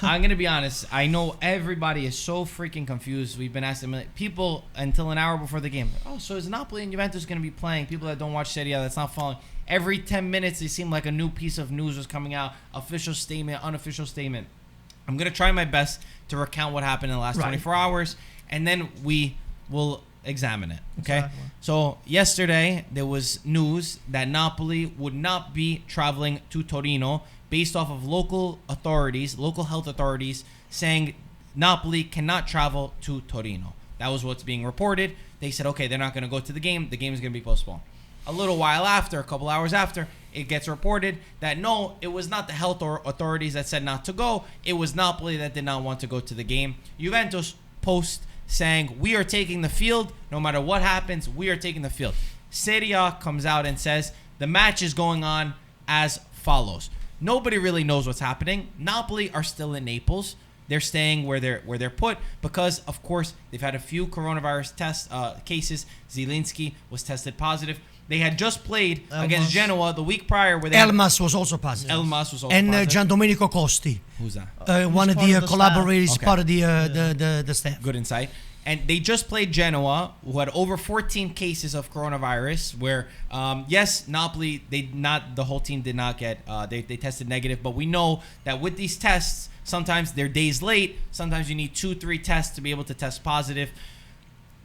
I'm going to be honest. I know everybody is so freaking confused. We've been asking people until an hour before the game. Oh, so is Napoli and Juventus going to be playing? People that don't watch Serie A, that's not following. Every 10 minutes, it seemed like a new piece of news was coming out. Official statement, unofficial statement. I'm going to try my best to recount what happened in the last 24 hours, and then we will examine it. Okay? Exactly. So yesterday, there was news that Napoli would not be traveling to Torino based off of local health authorities saying Napoli cannot travel to Torino. That was what's being reported. They said, okay, they're not going to go to the game. The game is going to be postponed. A little while after, a couple hours after, it gets reported that no, it was not the health authorities that said not to go. It was Napoli that did not want to go to the game. Juventus post saying, we are taking the field. No matter what happens, we are taking the field. Serie A comes out and says the match is going on as follows. Nobody really knows what's happening. Napoli are still in Naples. They're staying where they're put because, of course, they've had a few coronavirus cases. Zielinski was tested positive. They had just played against Genoa the week prior. Where Elmas was also positive. And Giandomenico Costi. Who's that? One of the collaborators, okay. Part of the staff. Good insight. And they just played Genoa, who had over 14 cases of coronavirus. Where, yes, Napoli, the whole team did not get. They tested negative, but we know that with these tests, sometimes they're days late. Sometimes you need 2-3 tests to be able to test positive.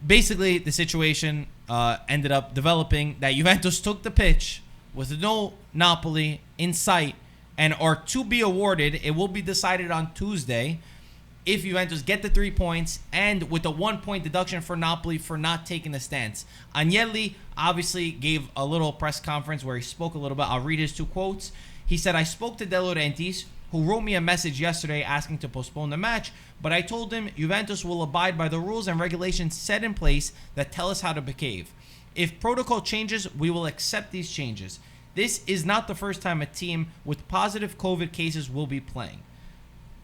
Basically, the situation ended up developing that Juventus took the pitch with no Napoli in sight and are to be awarded. It will be decided on Tuesday if Juventus get the 3 points and with a 1 point deduction for Napoli for not taking the stance. Agnelli obviously gave a little press conference where he spoke a little bit. I'll read his 2 quotes. He said, I spoke to De Laurentiis, who wrote me a message yesterday asking to postpone the match, but I told him Juventus will abide by the rules and regulations set in place that tell us how to behave. If protocol changes, we will accept these changes. This is not the first time a team with positive COVID cases will be playing.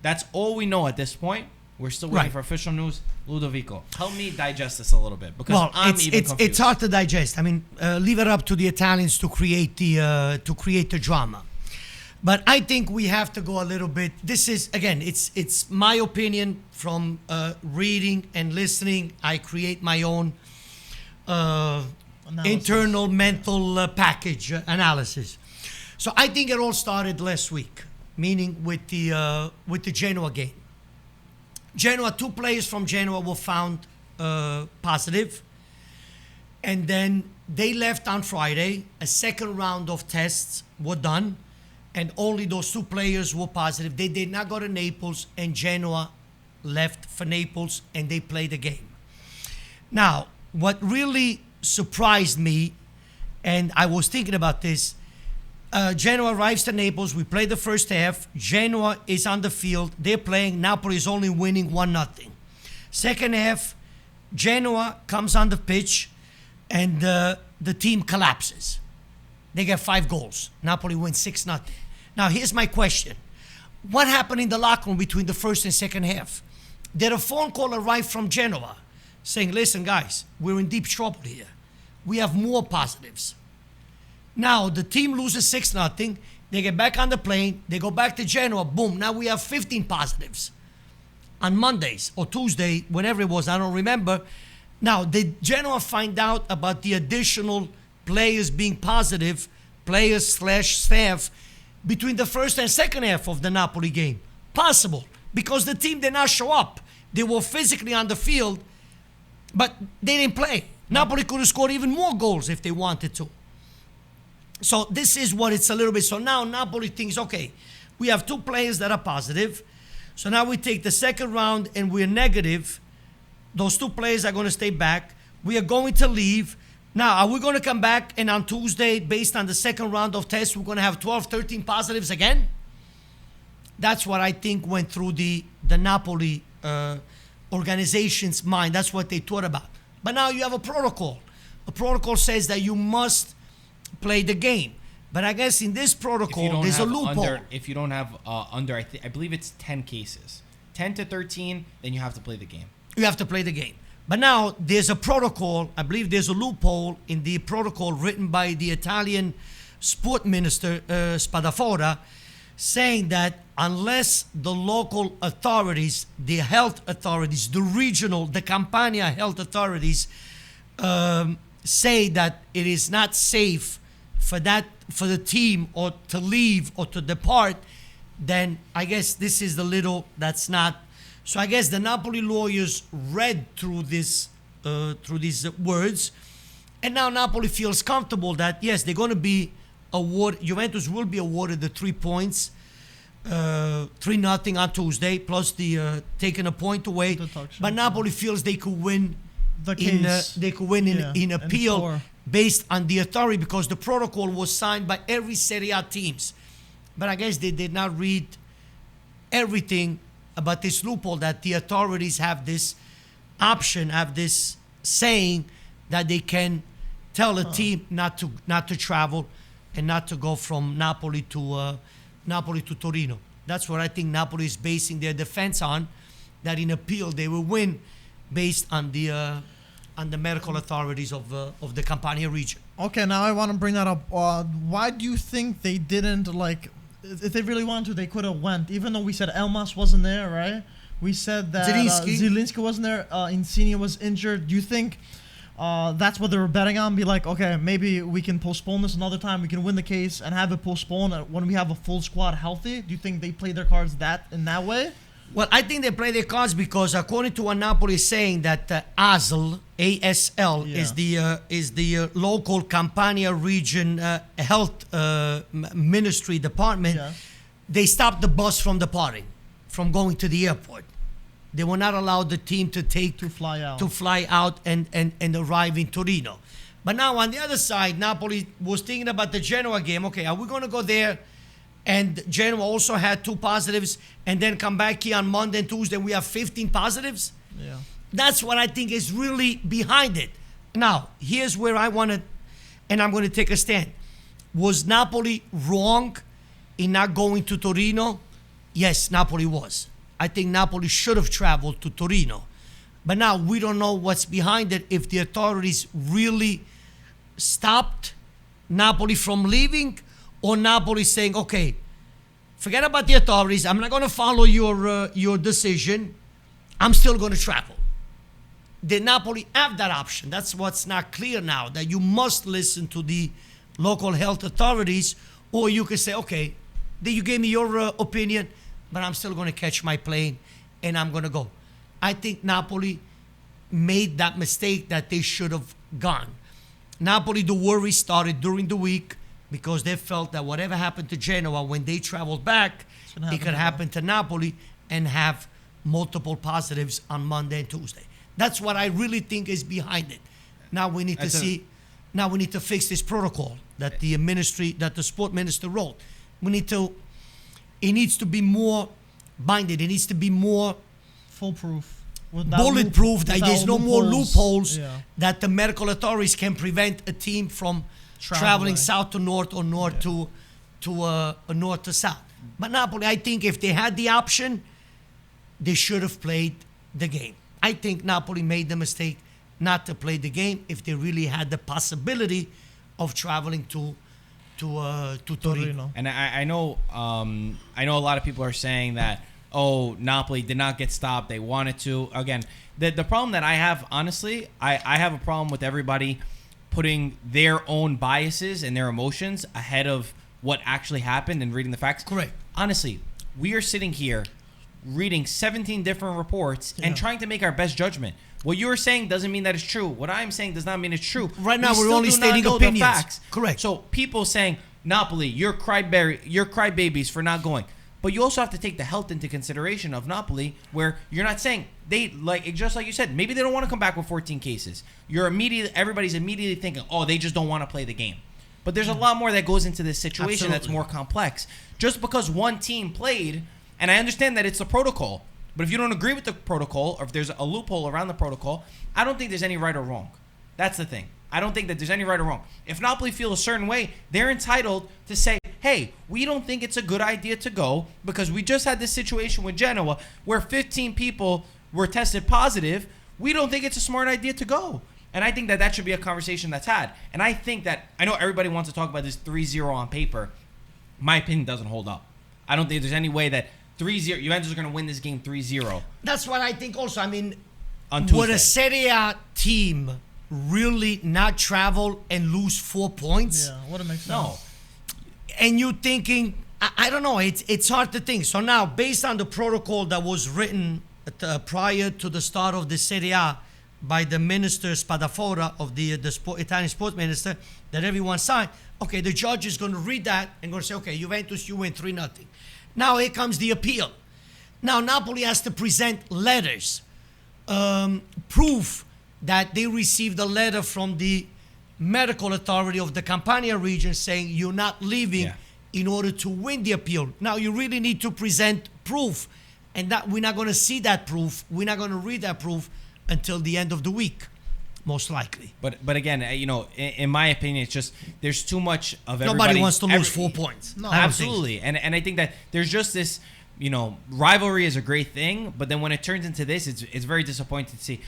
That's all we know at this point. We're still waiting for official news. Ludovico, help me digest this a little bit because I'm even confused. It's hard to digest. I mean, leave it up to the Italians to create the drama. But I think we have to go a little bit. This is, again, it's my opinion from reading and listening. I create my own internal mental package analysis. So I think it all started last week, meaning with the Genoa game. Genoa, 2 players from Genoa were found positive. And then they left on Friday. A second round of tests were done. And only those 2 players were positive. They did not go to Naples, and Genoa left for Naples, and they played the game. Now, what really surprised me, and I was thinking about this, Genoa arrives to Naples. We play the first half. Genoa is on the field. They're playing. Napoli is only winning 1-0. Second half, Genoa comes on the pitch, and the team collapses. They get 5 goals. Napoli wins 6-0. Now, here's my question. What happened in the locker room between the first and second half? Did a phone call arrive from Genoa saying, listen, guys, we're in deep trouble here. We have more positives. Now, the team loses 6-0. They get back on the plane. They go back to Genoa. Boom. Now we have 15 positives on Mondays or Tuesday, whenever it was. I don't remember. Now, did Genoa find out about the additional players being positive, players/staff, between the first and second half of the Napoli game? Possible, because the team did not show up. They were physically on the field, but they didn't play. Napoli could have scored even more goals if they wanted to. So this is what it's a little bit. So now Napoli thinks, okay, we have 2 players that are positive. So now we take the second round and we're negative. Those 2 players are going to stay back. We are going to leave. Now, are we going to come back and on Tuesday, based on the second round of tests, we're going to have 12, 13 positives again? That's what I think went through the Napoli organization's mind. That's what they thought about. But now you have a protocol. A protocol says that you must play the game. But I guess in this protocol, there's a loophole. If you don't have I believe it's 10 cases. 10 to 13, then you have to play the game. You have to play the game. But now there's a protocol. I believe there's a loophole in the protocol written by the Italian sport minister, Spadafora, saying that unless the local authorities, the health authorities, the regional, the Campania health authorities say that it is not safe for the team or to leave or to depart, then I guess this is the little that's not. So I guess the Napoli lawyers read through these words, and now Napoli feels comfortable that yes, they're going to be awarded. Juventus will be awarded the 3 points, 3-0 on Tuesday, plus the taking a point away. Deduction. But Napoli feels they could win. The case. They could win in appeal four. based on the authority, because the protocol was signed by every Serie A teams. But I guess they did not read everything about this loophole, that the authorities have this option, have this saying that they can tell a team not to travel and not to go from Napoli to Torino. That's what I think Napoli is basing their defense on, that in appeal they will win based on the medical authorities of the Campania region. Okay, now I want to bring that up. Why do you think they didn't, like, if they really wanted to, they could have went, even though we said Elmas wasn't there, right? We said that Zielinski wasn't there, Insigne was injured. Do you think that's what they were betting on? Be like, okay, maybe we can postpone this another time. We can win the case and have it postponed when we have a full squad healthy. Do you think they played their cards in that way? Well, I think they play their cards because according to what Napoli is saying, that ASL, ASL is the local Campania region health ministry department. Yeah. They stopped the bus from departing, from going to the airport. They were not allowed the team to fly out and arrive in Torino. But now on the other side, Napoli was thinking about the Genoa game. Okay, are we going to go there? And Genoa also had 2 positives, and then come back here on Monday and Tuesday, we have 15 positives. Yeah. That's what I think is really behind it. Now, here's where I want to, and I'm going to take a stand. Was Napoli wrong in not going to Torino? Yes, Napoli was. I think Napoli should have traveled to Torino. But now we don't know what's behind it, if the authorities really stopped Napoli from leaving, or Napoli saying, okay, forget about the authorities. I'm not going to follow your decision. I'm still going to travel. Did Napoli have that option? That's what's not clear now, that you must listen to the local health authorities, or you could say, okay, you gave me your opinion, but I'm still going to catch my plane and I'm going to go. I think Napoli made that mistake that they should have gone. Napoli, the worry started during the week, because they felt that whatever happened to Genoa when they traveled back, it could happen to Napoli and have multiple positives on Monday and Tuesday. That's what I really think is behind it. Now we need Now we need to fix this protocol that the sport minister wrote. It needs to be more binded. It needs to be more foolproof, bulletproof. That there's no more loopholes that the medical authorities can prevent a team from traveling south to north or north to north to south. But Napoli, I think if they had the option, they should have played the game. I think Napoli made the mistake not to play the game if they really had the possibility of traveling to Torino. And I know a lot of people are saying that, oh, Napoli did not get stopped. They wanted to. Again, the problem that I have, honestly, I have a problem with everybody putting their own biases and their emotions ahead of what actually happened and reading the facts. Correct. Honestly, we are sitting here reading 17 different reports and trying to make our best judgment. What you're saying doesn't mean that it's true. What I'm saying does not mean it's true. Right now, we're only stating opinions. Facts. Correct. So people saying, Napoli, you're crybabies for not going. But you also have to take the health into consideration of Napoli, where you're not saying just like you said, maybe they don't want to come back with 14 cases. Everybody's immediately thinking, oh, they just don't want to play the game. But there's a lot more that goes into this situation that's more complex. Just because one team played, and I understand that it's a protocol, but if you don't agree with the protocol, or if there's a loophole around the protocol, I don't think there's any right or wrong. That's the thing. I don't think that there's any right or wrong. If Napoli feel a certain way, they're entitled to say, hey, we don't think it's a good idea to go because we just had this situation with Genoa where 15 people were tested positive. We don't think it's a smart idea to go. And I think that should be a conversation that's had. And I think that, I know everybody wants to talk about this 3-0 on paper. My opinion doesn't hold up. I don't think there's any way that 3-0 Juventus are going to win this game 3-0 That's what I think also. I mean, on Tuesday. would a Serie A team really not travel and lose 4 points? Yeah, what it makes sense. No. And you thinking, I don't know, it's hard to think. So now, based on the protocol that was written prior to the start of the Serie A by the minister Spadafora of the Italian sports minister that everyone signed, okay, the judge is going to read that and going to say, okay, Juventus, you win 3-0. Now here comes the appeal. Now Napoli has to present letters, proof that they received a letter from the medical authority of the Campania region saying you're not leaving in order to win the appeal. Now you really need to present proof, and that we're not going to see that proof. We're not going to read that proof until the end of the week, most likely. But again, in my opinion, it's just there's too much of everybody. Nobody wants to lose 4 points. No, absolutely. And I think that there's just this, rivalry is a great thing, but then when it turns into this, it's very disappointing to see,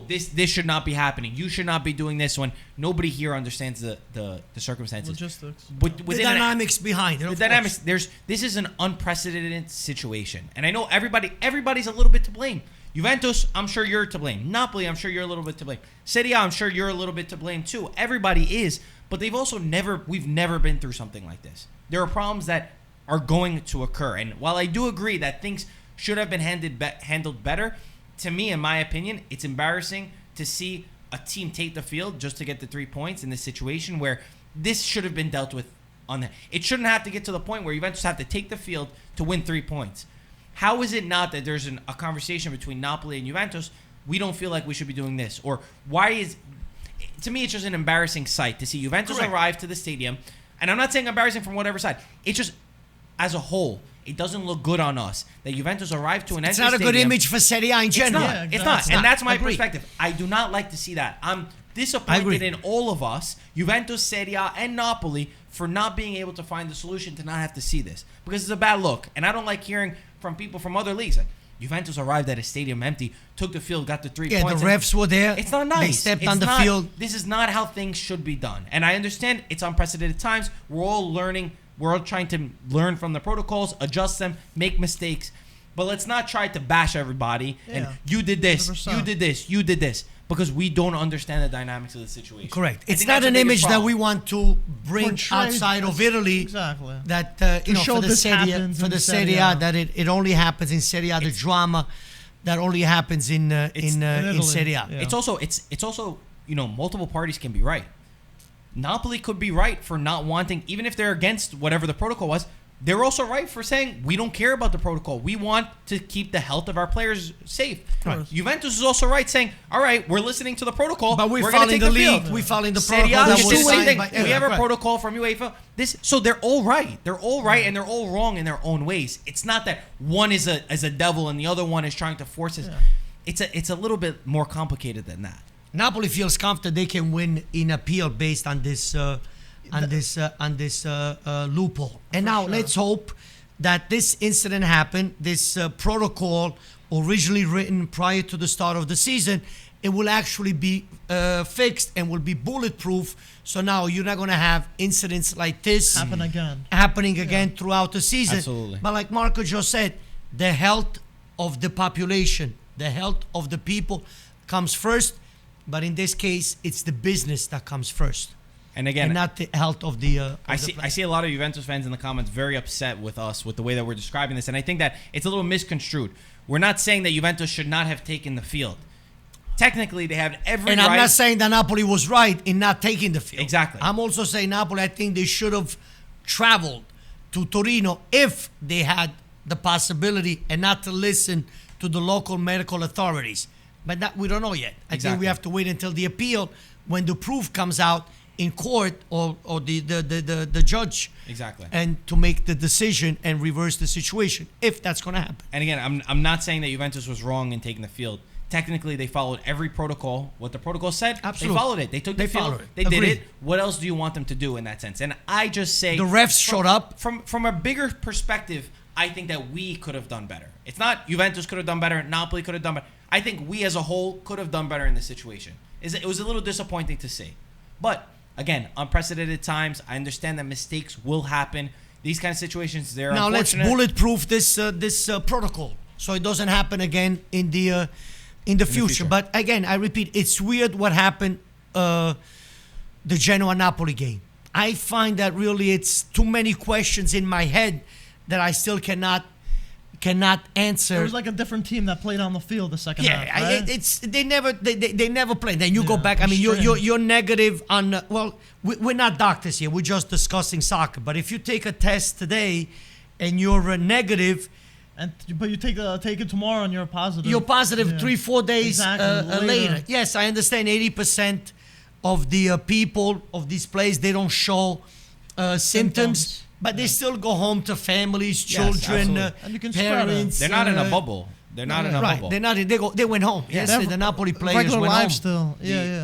this should not be happening. You should not be doing this when nobody here understands the circumstances. Logistics. The dynamics behind it. The dynamics. This is an unprecedented situation. And I know everybody's a little bit to blame. Juventus, I'm sure you're to blame. Napoli, I'm sure you're a little bit to blame. Serie A, I'm sure you're a little bit to blame too. Everybody is, but we've never been through something like this. There are problems that are going to occur. And while I do agree that things should have been handled better, to me, in my opinion, it's embarrassing to see a team take the field just to get the 3 points in this situation where this should have been dealt with on that. It shouldn't have to get to the point where Juventus have to take the field to win 3 points. How is it not that there's a conversation between Napoli and Juventus? We don't feel like we should be doing this. Or to me, it's just an embarrassing sight to see Juventus arrive to the stadium. And I'm not saying embarrassing from whatever side. It's just, as a whole, it doesn't look good on us that Juventus arrived to an empty stadium. It's not a good image for Serie A in general. It's not. And that's my perspective. I do not like to see that. I'm disappointed in all of us, Juventus, Serie A, and Napoli, for not being able to find the solution to not have to see this. Because it's a bad look. And I don't like hearing from people from other leagues. Like, Juventus arrived at a stadium empty, took the field, got the 3 points. Yeah, the refs were there. It's not nice. They stepped on the field. This is not how things should be done. And I understand it's unprecedented times. We're all learning. We're all trying to learn from the protocols, adjust them, make mistakes. But let's not try to bash everybody. And you did this, 100%. You did this, you did this. Because we don't understand the dynamics of the situation. Correct. It's not an image that we want to bring outside of Italy. Exactly. That for the Serie A, that it only happens in Serie A. The drama that only happens in Serie A. Yeah. It's also multiple parties can be right. Napoli could be right for not wanting, even if they're against whatever the protocol was. They're also right for saying we don't care about the protocol. We want to keep the health of our players safe. Right. Juventus is also right, saying, "All right, we're listening to the protocol, but we're following the league. We're following the protocol that was signed by we have a protocol from UEFA. So they're all right. They're all right, and they're all wrong in their own ways. It's not that one is a devil and the other one is trying to force it. Yeah. It's a little bit more complicated than that. Napoli feels confident they can win in appeal based on this." On this loophole. And now let's hope that this incident happened, this protocol originally written prior to the start of the season, it will actually be fixed and will be bulletproof. So now you're not going to have incidents like this happening again throughout the season. Absolutely. But like Marco just said, the health of the population, the health of the people comes first. But in this case, it's the business that comes first. And again, and not the health of the. I see a lot of Juventus fans in the comments very upset with us with the way that we're describing this, and I think that it's a little misconstrued. We're not saying that Juventus should not have taken the field. Technically, they have every right. And I'm not saying that Napoli was right in not taking the field. Exactly. I'm also saying Napoli, I think they should have traveled to Torino if they had the possibility and not to listen to the local medical authorities. But that we don't know yet. I think we have to wait until the appeal, when the proof comes out in court or the judge, and to make the decision and reverse the situation, if that's going to happen. And again, I'm not saying that Juventus was wrong in taking the field. Technically, they followed every protocol. What the protocol said, absolutely, they followed it. They took the field. They did it. What else do you want them to do in that sense? And I just say the refs showed up. From a bigger perspective, I think that we could have done better. It's not Juventus could have done better. Napoli could have done better. I think we as a whole could have done better in this situation. It was a little disappointing to see, but again, unprecedented times. I understand that mistakes will happen. these kind of situations, they're now let's unfortunate. bulletproof this protocol so it doesn't happen again in the future. But again, I repeat, it's weird what happened the Genoa-Napoli game. I find that really it's too many questions in my head that I still cannot answer. It was like a different team that played on the field the second half. Right? They never played. Then you go back. I mean, you're negative on. Well, we're not doctors here. We're just discussing soccer. But if you take a test today, and you're negative, but you take it tomorrow and you're positive. You're positive 3-4 days later. Yes, I understand. 80% of the people of these players, they don't show symptoms. But they still go home to families, children, and you can parents. They're not in a bubble. They're not in a bubble. They're not. They went home. Yes, the Napoli players regular went life home. Still, yeah.